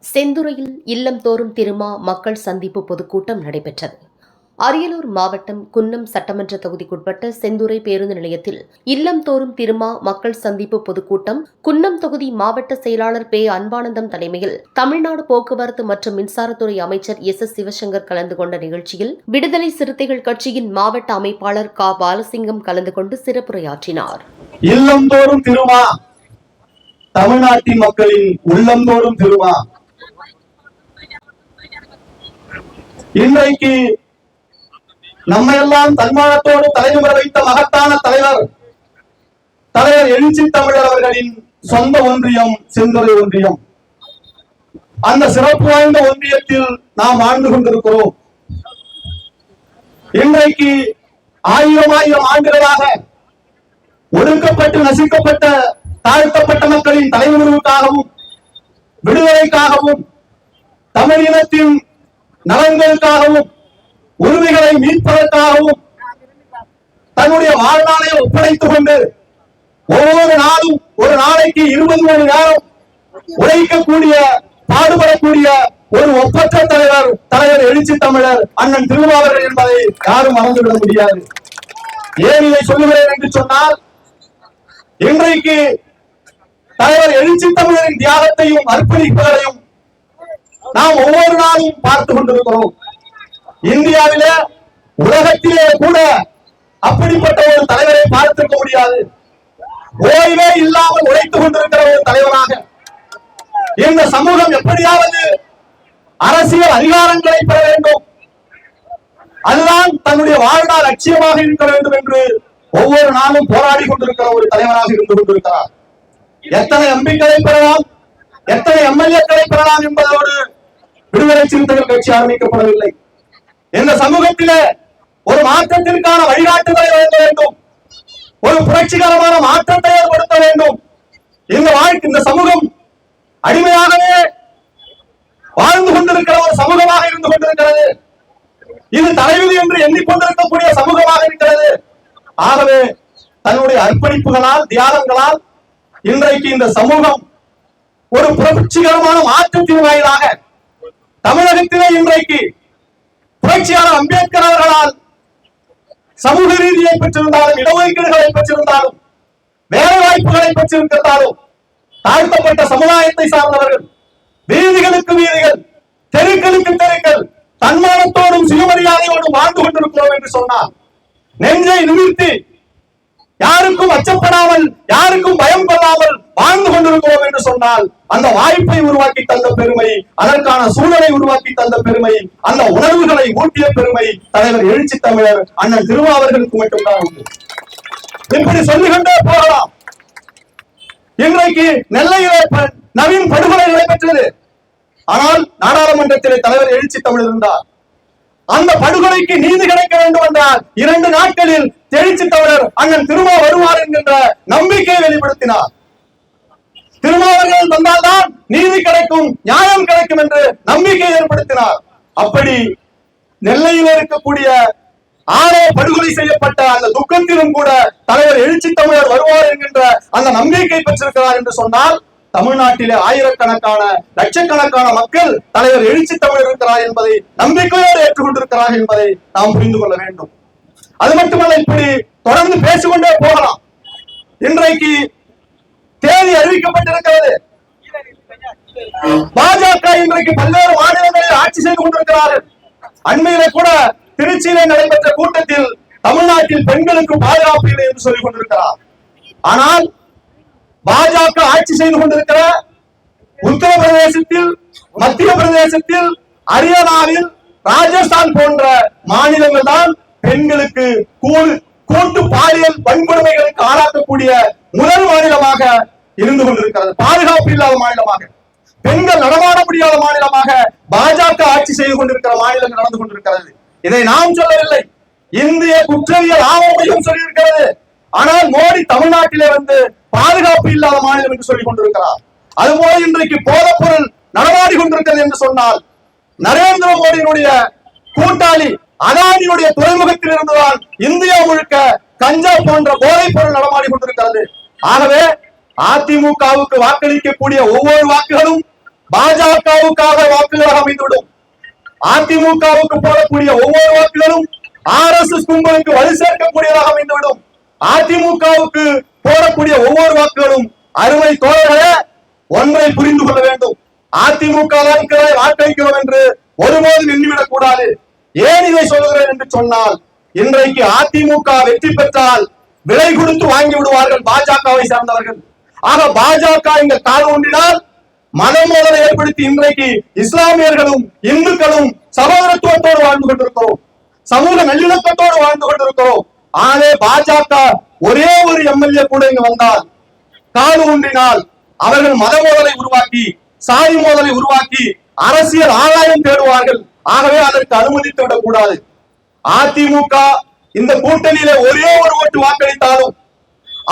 செந்துறையில் இல்லம் தோறும் திருமா மக்கள் சந்திப்பு பொதுக்கூட்டம் நடைபெற்றது. அரியலூர் மாவட்டம் குன்னம் சட்டமன்ற தொகுதிக்குட்பட்ட செந்துறை பேருந்து நிலையத்தில் இல்லம் தோறும் திருமா மக்கள் சந்திப்பு பொதுக்கூட்டம் குன்னம் தொகுதி மாவட்ட செயலாளர் பே. அன்பானந்தம் தலைமையில் தமிழ்நாடு போக்குவரத்து மற்றும் மின்சாரத்துறை அமைச்சர் எஸ். சிவசங்கர் கலந்து கொண்ட நிகழ்ச்சியில் விடுதலை சிறுத்தைகள் கட்சியின் மாவட்ட அமைப்பாளர் கா. பாலசிங்கம் கலந்து கொண்டு சிறப்புரையாற்றினார். இல்லம் தோறும் திருமா, தமிழ்நாட்டின் மக்களின் உள்ளந்தோறும் திருமா. இன்றைக்கு நம்மையெல்லாம் தன்மானத்தோடு தலைநிமிர வைத்த மகத்தான தலைவர் எழுச்சி தமிழர் அவர்களின் சொந்த ஒன்றியம் செந்துறை ஒன்றியம். அந்த சிறப்பு வாய்ந்த ஒன்றியத்தில் நாம் வாழ்ந்து கொண்டிருக்கிறோம். இன்றைக்கு ஆயிரம் ஆண்டுகளாக ஒடுக்கப்பட்டு நசுக்கப்பட்ட தாழ்த்தப்பட்ட மக்களின் தலைமுறைக்காகவும் விடுதலைக்காகவும் தமிழ் இனத்தின் நலன்களுக்காகவும் உரிமைகளை மீட்பதற்காகவும் தன்னுடைய வாழ்நாளை ஒப்படைத்துக் கொண்டு ஒவ்வொரு நாளும் ஒரு நாளைக்கு 20 மணி நேரம் உழைக்கக்கூடிய பாடுபடக்கூடிய ஒரு ஒப்பற்ற தலைவர் எழுச்சி தமிழர் அண்ணன் திருமாவர்கள் என்பதை யாரும் மறந்துவிட முடியாது. ஏன் இதை சொல்லுகிறேன் என்று சொன்னால், இன்றைக்கு தலைவர் எழுச்சி தமிழரின் தியாகத்தையும் அர்ப்பணிப்புகளையும் நாம் ஒவ்வொரு நாளும் பார்த்து கொண்டிருக்கிறோம். இந்தியாவிலே உலகத்திலே கூட அப்படிப்பட்ட ஒரு தலைவரை பார்த்திருக்க முடியாது. ஓய்வே இல்லாமல் உழைத்துக் கொண்டிருக்கிற ஒரு தலைவராக இந்த சமூகம் எப்படியாவது அரசியல் அதிகாரங்களை பெற வேண்டும், அதுதான் தன்னுடைய வாழ்நாள் லட்சியமாக இருக்க வேண்டும் என்று ஒவ்வொரு நாளும் போராடி கொண்டிருக்கிற ஒரு தலைவராக இருந்து கொண்டிருக்கிறார். எத்தனை எம்பிக்களை பெறலாம், எத்தனை எம்எல்ஏக்களை பெறலாம் என்பதோடு விடுதலை சிறுத்தைகள் கட்சி ஆரம்பிக்கப்படவில்லை. இந்த சமூகத்திலே ஒரு மாற்றத்திற்கான வழிகாட்டுதலை வழங்க வேண்டும், ஒரு புரட்சிகரமான மாற்றத்தை ஏற்படுத்த வேண்டும். இந்த சமூகம் அடிமையாகவே வாழ்ந்து கொண்டிருக்கிற ஒரு சமூகமாக இருந்து கொண்டிருக்கிறது. இது தலைவிதி என்று எண்ணிக்கொண்டிருக்கக்கூடிய சமூகமாக இருக்கிறது. ஆகவே தன்னுடைய அர்ப்பணிப்புகளால் தியாகங்களால் இன்றைக்கு இந்த சமூகம் ஒரு புரட்சிகரமான மாற்றத்தின் வாயிலாக தமிழகத்திலே இன்றைக்கு புரட்சியாளர் அம்பேத்கர் அவர்களால் சமூக ரீதியை பெற்றிருந்தாலும், இடஒதுக்கீடுகளை பெற்றிருந்தாலும், வேலை வாய்ப்புகளை பெற்றிருந்தாலும், தாழ்த்தப்பட்ட சமுதாயத்தை சார்ந்தவர்கள் வீதிகளுக்கு வீதிகள், தெருக்களுக்கு தெருக்கள் தன்மானத்தோடும் சுயமரியாதையோடும் வாழ்ந்து கொண்டிருக்கிறோம் என்று சொன்னார். நெஞ்சை நிமிர்த்தி யாருக்கும் அச்சப்படாமல், யாருக்கும் பயம் கொள்ளாமல் வாழ்ந்து கொண்டிருக்கிறோம் என்று சொன்னால், அந்த வாய்ப்பை உருவாக்கி தந்த பெருமை, அதற்கான சூழலை உருவாக்கி தந்த பெருமை, அந்த உணர்வுகளை ஊட்டிய பெருமை தலைவர் எழுச்சி தமிழர் அண்ணன் திருமாவர்களுக்கு மட்டும்தான் உண்டு. இப்படி சொல்லிக்கொண்டே போகலாம். இன்றைக்கு நெல்லையிலே நவீன் படுகொலை நடைபெற்றது. ஆனால் நாடாளுமன்றத்திலே தலைவர் எழுச்சி தமிழர் இருந்தார். அந்த படுகொலைக்கு நீதி கிடைக்க வேண்டும் என்றால் 2 நாட்களில் எழுச்சி தமிழர் அண்ணன் திருமா வருவார் என்கின்ற நம்பிக்கையை வெளிப்படுத்தினார். திருமாவர்கள் வந்தால்தான் நீதி கிடைக்கும், நியாயம் கிடைக்கும் என்று நம்பிக்கை ஏற்படுத்தினார். அப்படி நெல்லையில் இருக்கக்கூடிய ஆரோ படுகொலை செய்யப்பட்ட அந்த துக்கத்திலும் கூட தலைவர் எழுச்சி தமிழர் வருவார் என்கின்ற அந்த நம்பிக்கை பெற்றிருக்கிறார் என்று சொன்னால், தமிழ்நாட்டிலே ஆயிரக்கணக்கான லட்சக்கணக்கான மக்கள் தலைவர் எழுச்சி தமிழர் இருக்கிறார் என்பதை நம்பிக்கையோடு ஏற்றுக்கொண்டிருக்கிறார் என்பதை நாம் புரிந்து கொள்ள வேண்டும். அது மட்டுமல்ல, இப்படி தொடர்ந்து பேசிக்கொண்டே போகலாம். இன்றைக்கு தேதி அறிவிக்கப்பட்டிருக்கிறது. பாஜக இன்றைக்கு பல்வேறு மாநிலங்களில் ஆட்சி செய்து கொண்டிருக்கிறார்கள். அண்மையில கூட திருச்சியிலே நடைபெற்ற கூட்டத்தில் தமிழ்நாட்டில் பெண்களுக்கு பாதுகாப்பு இல்லை என்று சொல்லிக் கொண்டிருக்கிறார். ஆனால் பாஜக ஆட்சி செய்து கொண்டிருக்கிற உத்தரப்பிரதேசத்தில், மத்திய பிரதேசத்தில், ஹரியானாவில், ராஜஸ்தான் போன்ற மாநிலங்கள் தான் பெண்களுக்கு கூட்டு பாலியல் வன்கொடுமைகளுக்கு ஆளாக்கக்கூடிய முதல் மாநிலமாக இருந்து கொண்டிருக்கிறது. பாதுகாப்பு இல்லாத மாநிலமாக, பெண்கள் நடமாட முடியாத மாநிலமாக பாஜக ஆட்சி செய்து கொண்டிருக்கிற மாநிலங்கள் நடந்து கொண்டிருக்கிறது. இதை நாம் சொல்லவில்லை, இந்திய குற்றவியல் ஆணையம் சொல்லியிருக்கிறது. ஆனால் மோடி தமிழ்நாட்டிலே வந்து பாதுகாப்பு இல்லாத மாநிலம் என்று சொல்லிக் கொண்டிருக்கிறார். அதுபோல இன்றைக்கு போதைப் பொருள் நடமாடி கொண்டிருக்கிறது என்று சொன்னால், நரேந்திர மோடியினுடைய கூட்டாளி அதானியுடைய துறைமுகத்தில் இருந்துதான் இந்தியா முழுக்க கஞ்சா போன்ற போதைப் பொருள் நடமாடி கொண்டிருக்கிறது. ஆகவே அதிமுகவுக்கு வாக்களிக்கக்கூடிய ஒவ்வொரு வாக்குகளும் பாஜகவுக்காக வாக்குகளாக அமைந்துவிடும். அதிமுகவுக்கு போடக்கூடிய ஒவ்வொரு வாக்குகளும் RSS கும்பலுக்கு வலு சேர்க்கக்கூடியதாக அமைந்துவிடும். அதிமுகவுக்கு போடக்கூடிய ஒவ்வொரு வாக்குகளும் அருமை தோழர்களே ஒன்றை புரிந்து கொள்ள வேண்டும். அதிமுக வாக்களிக்கிறோம் என்று ஒருபோதும் எண்ணிவிடக் கூடாது. ஏன் இதை சொல்கிறேன் என்று சொன்னால், இன்றைக்கு அதிமுக வெற்றி பெற்றால் விலை கொடுத்து வாங்கி விடுவார்கள் பாஜகவை சார்ந்தவர்கள். ஆக பாஜக இங்க கால் ஒன்றினால் மத மோதலை ஏற்படுத்தி இன்றைக்கு இஸ்லாமியர்களும் இந்துக்களும் சகோதரத்துவத்தோடு வாழ்ந்து கொண்டிருக்கிறோம், சமூக நல்லிணக்கத்தோடு வாழ்ந்து கொண்டிருக்கிறோம். ஆகவே பாஜக ஒரே ஒரு MLA கூட இங்கு வந்தால் கால் ஒன்றினால் அவர்கள் மத மோதலை உருவாக்கி சாதி மோதலை உருவாக்கி அரசியல் ஆதாயம் தேடுவார்கள். ஆகவே அதற்கு அனுமதித்து விடக்கூடாது. அதிமுக இந்த கூட்டணியில ஒரே ஒரு ஓட்டு வாக்களித்தாலும்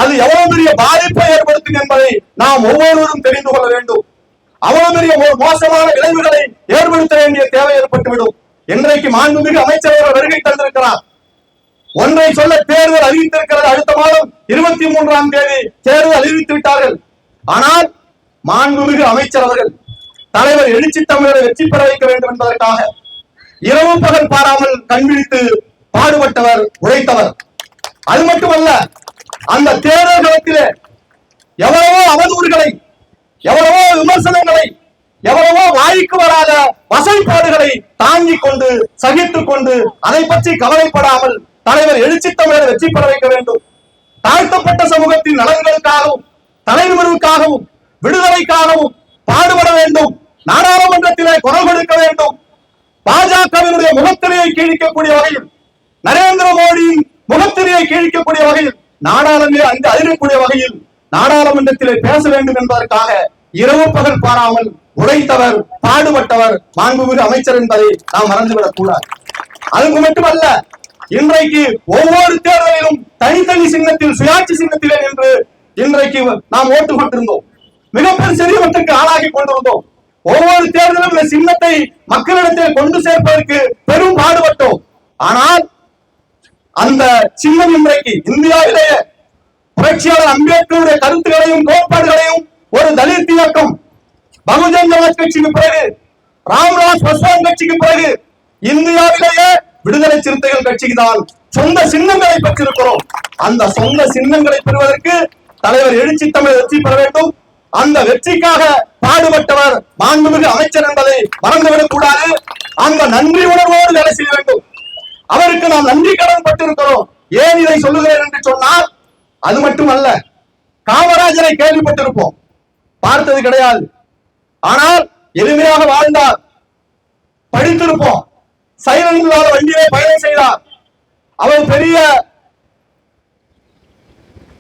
அது எவ்வளவு பெரிய பாதிப்பை ஏற்படுத்தும் என்பதை நாம் ஒவ்வொருவரும் தெரிந்து கொள்ள வேண்டும். அவ்வளவு பெரிய மோசமான விளைவுகளை ஏற்படுத்த வேண்டிய தேவை ஏற்பட்டுவிடும். இன்றைக்கு மாண்புமிகு அமைச்சர் அவர்கள் வருகை தந்திருக்கிறார். ஒன்றை சொல்ல தேர்தல் அறிவித்திருக்கிறது. அடுத்த மாதம் 23ஆம் தேதி தேர்தல் அறிவித்து விட்டார்கள். ஆனால் மாண்புமிகு அமைச்சர் அவர்கள் தலைவர் எழுச்சி தமிழரை வெற்றி பெற வைக்க வேண்டும் என்பதற்காக இரவு பகல் பாராமல் கண்விழித்து பாடுபட்டவர், உழைத்தவர். அது மட்டுமல்ல, அந்த தேர்தல் களத்திலே எவ்வளவோ அவதூறுகளை, எவ்வளவோ விமர்சனங்களை, எவ்வளவோ வாய்க்கு வராத வசைப்பாடுகளை தாங்கிக் கொண்டு சகித்துக் கொண்டு அதை பற்றி கவலைப்படாமல் தலைவர் எழுச்சி தமிழரை வெற்றி பெற வைக்க வேண்டும். தாழ்த்தப்பட்ட சமூகத்தின் நலன்களுக்காகவும் தலைநிமிர்வுக்காகவும் விடுதலைக்காகவும் பாடுபட வேண்டும். நாடாளுமன்றத்திலே குரல் கொடுக்க வேண்டும். பாஜகவினுடைய முகத்திரையை கிழிக்கக்கூடிய வகையில், நரேந்திர மோடியின் முகத்திரையை கிழிக்கக்கூடிய வகையில், நாடாளுமன்ற அங்கு அதிரக்கூடிய வகையில் நாடாளுமன்றத்திலே பேச வேண்டும் என்பதற்காக இரவு பகல் பாராமல் உழைத்தவர், பாடுபட்டவர் மாண்புமிகு அமைச்சர் என்பதை நாம் மறந்துவிடக் கூடாது. அதுக்கு மட்டுமல்ல, இன்றைக்கு ஒவ்வொரு தேர்தலிலும் தனித்தனி சின்னத்தில் சுயாட்சி சின்னத்திலே நின்று இன்றைக்கு நாம் ஓட்டு கொண்டிருந்தோம். மிகப்பெரிய செல்வத்திற்கு ஆளாகி கொண்டிருந்தோம். ஒவ்வொரு தேர்தலும் இந்த சின்னத்தை மக்களிடத்தில் கொண்டு சேர்ப்பதற்கு பெரும் பாடுபட்டோம். ஆனால் அந்த சின்னம் இன்றைக்கு இந்தியாவிலேயே புரட்சியாளர் அம்பேத்கருடைய கருத்துக்களையும் கோட்பாடுகளையும் ஒரு தலித் இயக்கம், பகுஜன் சமாஜ் கட்சிக்கு பிறகு, ராம்விலாஸ் பாஸ்வான் கட்சிக்கு பிறகு இந்தியாவிலேயே விடுதலை சிறுத்தைகள் கட்சிக்கு தான் சொந்த சின்னங்களை பெற்றிருக்கிறோம். அந்த சொந்த சின்னங்களை பெறுவதற்கு தலைவர் எழுச்சி தமிழர் வெற்றி பெற வேண்டும். அந்த வெற்றிக்காக பாடுபட்டவர் மாண்புமிகு அமைச்சர் என்பதை மறந்துவிடக் கூடாது. அந்த நன்றி உணர்வோடு வேலை செய்ய வேண்டும். அவருக்கு நாம் நன்றி கடன் பட்டிருக்கிறோம். ஏன் இதை சொல்லுகிறேன் என்று சொன்னால், அது மட்டுமல்ல, காமராஜரை கேள்விப்பட்டிருப்போம், பார்த்தது கிடையாது. ஆனால் எளிமையாக வாழ்ந்தார், படித்திருப்போம். சைலண்ட் இல்லாத வண்டியிலே பயணம் செய்தார். அவர் பெரிய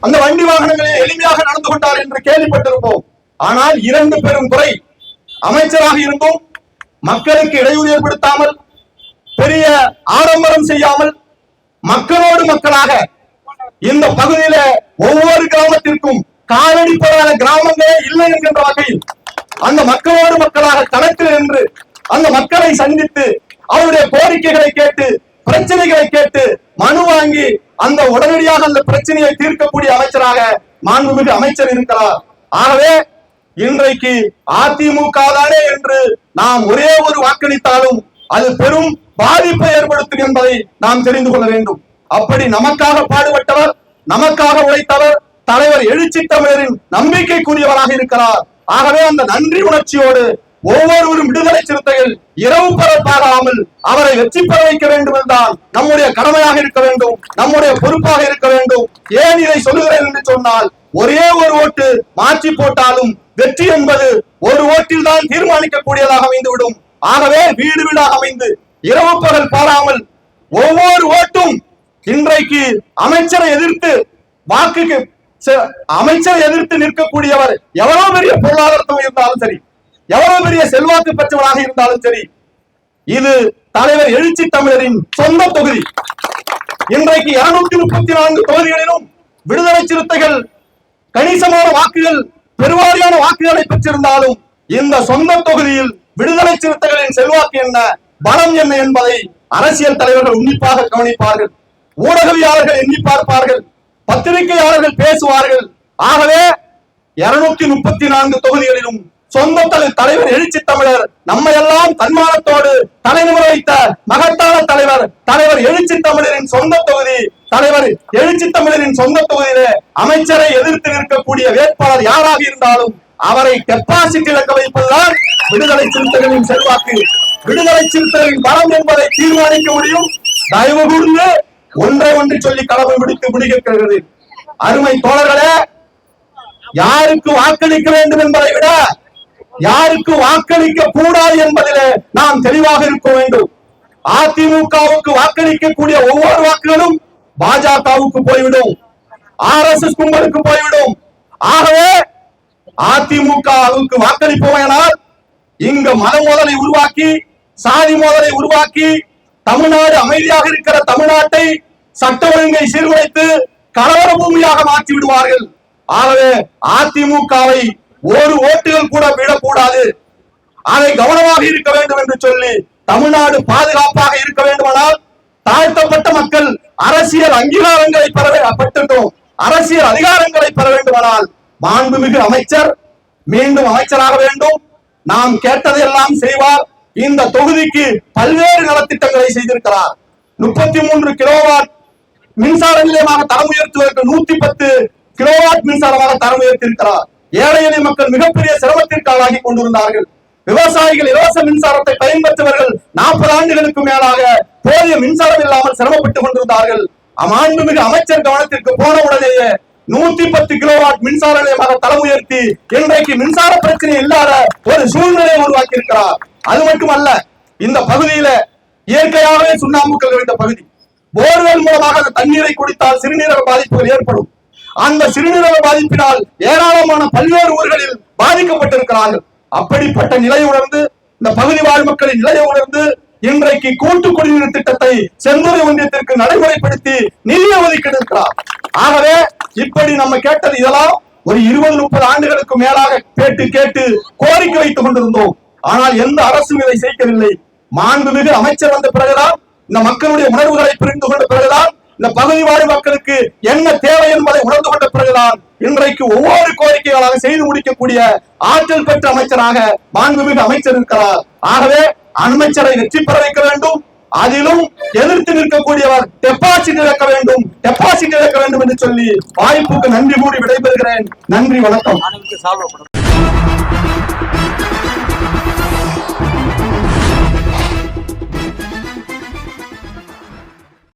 அந்த வண்டி வாகனங்களில் எளிமையாக நடந்து கொண்டார் என்று கேள்விப்பட்டிருப்போம். ஆனால் இரண்டு பெரும் குறை, அமைச்சராக இருந்தும் மக்களுக்கு இடையூறு ஏற்படுத்தாமல், பெரிய ஆடம்பரம் செய்யாமல், மக்களோடு மக்களாக இந்த பகுதியில ஒவ்வொரு கிராமத்திற்கும் காலடிப்படாத கிராமங்களே இல்லை என்கின்ற வகையில் அந்த மக்களோடு மக்களாக களத்தில் நின்று அந்த மக்களை சந்தித்து அவருடைய கோரிக்கைகளை கேட்டு பிரச்சனைகளை கேட்டு மனு வாங்கி அந்த உடனடியாக அந்த பிரச்சனையை தீர்க்கக்கூடிய அமைச்சராக மாண்புமிகு அமைச்சர் இருக்கிறார். ஆகவே இன்றைக்கு அதிமுக தானே என்று நாம் ஒரே ஒரு வாக்களித்தாலும் அது பெரும் பாதிப்பை ஏற்படுத்தும் என்பதை நாம் தெரிந்து கொள்ள வேண்டும். அப்படி நமக்காக பாடுபட்டவர், நமக்காக உழைத்தவர் தலைவர் எழுச்சி தமிழரின் நம்பிக்கைக்குரியவராக இருக்கிறார். ஆகவே அந்த நன்றி உணர்ச்சியோடு ஒவ்வொருவரும் விடுதலை சிறுத்தைகள் இரவு பரப்பாகாமல் அவரை வெற்றி பெற வைக்க வேண்டும் என்றால் நம்முடைய கடமையாக இருக்க வேண்டும், நம்முடைய பொறுப்பாக இருக்க வேண்டும். ஏன் இதை சொல்லுகிறேன் என்று சொன்னால், ஒரே ஒரு ஓட்டு மாற்றி போட்டாலும் வெற்றி என்பது ஒரு ஓட்டில் தான் தீர்மானிக்கக்கூடியதாக அமைந்துவிடும். ஆகவே வீடு வீடாக அமைந்து இரவு பகல் பாராமல் ஒவ்வொரு ஓட்டும் இன்றைக்கு அமைச்சரை எதிர்த்து வாக்குக்கு அமைச்சரை எதிர்த்து நிற்கக்கூடியவர் எவ்வளவு பெரிய பொருளாதாரத்தும் இருந்தாலும் சரி, எவ்வளவு பெரிய செல்வாக்கு பெற்றவராக இருந்தாலும் சரி, இது தலைவர் எழுச்சி தமிழரின் சொந்த தொகுதி. இன்றைக்கு 234 தொகுதிகளிலும் விடுதலை சிறுத்தைகள் கணிசமான வாக்குகள், பெருவாரியான வாக்குகளை பெற்றிருந்தாலும் இந்த சொந்த தொகுதியில் விடுதலை சிறுத்தைகளின் செல்வாக்கு என்ன, பலம் என்ன என்பதை அரசியல் தலைவர்கள் உன்னிப்பாக கவனிப்பார்கள், ஊடகவியாளர்கள் எண்ணி பார்ப்பார்கள், பத்திரிகையாளர்கள் பேசுவார்கள். ஆகவே 234 தொகுதிகளிலும் சொந்த தலைவர் எழுச்சி தமிழர் நம்ம எல்லாம் தன்மானத்தோடு தலைமுறை வைத்த மகத்தான தலைவர் எழுச்சி தமிழரின் சொந்த தொகுதி தலைவர் எழுச்சி தமிழரின் சொந்த தொகுதியிலே அமைச்சரை எதிர்த்து நிற்கக்கூடிய வேட்பாளர் யாராக இருந்தாலும் அவரை டெபாசிட் இழக்க வைப்பதுதான் விடுதலை சிறுத்தைகளின் செல்வாக்கு, விடுதலை சிறுத்தைகளின் பலம் என்பதை தீர்மானிக்க முடியும். தயவு கூர்ந்து ஒன்று சொல்லி களவு விடுத்து முடிகிறது. அருமை தோழர்களே, யாருக்கு வாக்களிக்க வேண்டும் என்பதை விட யாருக்கு வாக்களிக்க கூடாது என்பதிலே நாம் தெளிவாக இருக்க வேண்டும். அதிமுகவுக்கு வாக்களிக்கக்கூடிய ஒவ்வொரு வாக்குகளும் பாஜகவுக்கு போய்விடும், RSS கும்பலுக்கு போய்விடும். ஆகவே அதிமுகவுக்கு வாக்களிப்போமானால் இங்க மத மோதலை உருவாக்கி, சாதி மோதலை உருவாக்கி, தமிழ்நாடு அமைதியாக இருக்கிற தமிழ்நாட்டை சட்ட ஒழுங்கை சீர்குலைத்து கலவர பூமியாக மாற்றி விடுவார்கள். ஆகவே அதிமுகவை ஒரு ஓட்டுகள் கூட விடக்கூடாது, அதை கவனமாக இருக்க வேண்டும் என்று சொல்லி தமிழ்நாடு பாதுகாப்பாக இருக்க வேண்டுமானால் தாழ்த்தப்பட்ட மக்கள் அரசியல் அங்கீகாரங்களை பெறட்டும், அரசியல் அதிகாரங்களை பெற வேண்டுமானால் மாண்புமிகு அமைச்சர் மீண்டும் அமைச்சராக வேண்டும். நாம் கேட்டதையெல்லாம் செய்வார். இந்த தொகுதிக்கு பல்வேறு நலத்திட்டங்களை செய்திருக்கிறார். 33 கிலோவாட் மின்சார நிலையமாக தரம் உயர்த்துவதற்கு 110 கிலோவாட் மின்சாரமாக தரம் உயர்த்தியிருக்கிறார். ஏழை எளிய மக்கள் மிகப்பெரிய சிரமத்திற்கு ஆளாகி கொண்டிருந்தார்கள். விவசாயிகள் இலவச மின்சாரத்தை பயன்பெற்றவர்கள் 40 ஆண்டுகளுக்கு மேலாக போதிய மின்சாரம் இல்லாமல் சிரமப்பட்டுக் கொண்டிருந்தார்கள். மாண்புமிகு அமைச்சர் கவனத்திற்கு போன உடனேயே 110 கிலோவாட் மின்சார நிலையமாக தரம் உயர்த்தி இன்றைக்கு மின்சார பிரச்சனை இல்லாத ஒரு சூழ்நிலையை உருவாக்கி இருக்கிறார். அது மட்டுமல்ல, இந்த பகுதியில இயற்கையாகவே சுண்ணாம்புக்கள் நிறைந்த பகுதி. போர்வெல் மூலமாக அந்த தண்ணீரை குடித்தால் சிறுநீரக பாதிப்புகள் ஏற்படும். அந்த சிறுநீரக பாதிப்பினால் ஏராளமான பல்வேறு ஊர்களில் பாதிக்கப்பட்டிருக்கிறார்கள். அப்படிப்பட்ட நிலை உணர்ந்து, இந்த பகுதி வாழ் மக்களின் நிலையை உணர்ந்து இன்றைக்கு கூட்டு குடிநீர் திட்டத்தை செந்துறை ஒன்றியத்திற்கு நடைமுறைப்படுத்தி நிதி ஒதுக்கீடு இருக்கிறார். ஆகவே இப்படி நம்ம கேட்டது இதெல்லாம் ஒரு 20-30 ஆண்டுகளுக்கு மேலாக கேட்டு கோரிக்கை வைத்துக் கொண்டிருந்தோம். ஆனால் எந்த அரசும் இதை செய்யவில்லை. மாண்புமிகு அமைச்சர் வந்த பிறகுதான், இந்த மக்களுடைய உணர்வுகளை புரிந்து கொண்ட பிறகுதான், இந்த பகுதி வாழ் மக்களுக்கு என்ன தேவை என்பதை உணர்ந்து கொண்ட பிறகுதான் இன்றைக்கு ஒவ்வொரு கோரிக்கைகளாக செய்து முடிக்கக்கூடிய ஆற்றல் பெற்ற அமைச்சராக மாண்புமிகு அமைச்சர் இருக்கிறார். ஆகவே அமைச்சரை வெற்றி பெற வைக்க வேண்டும். அதிலும் எதிர்த்து நிற்கக்கூடியவர் டெபாசிட் இழக்க வேண்டும் என்று சொல்லி வாய்ப்புக்கு நன்றி கூறி விடைபெறுகிறேன். நன்றி, வணக்கம்.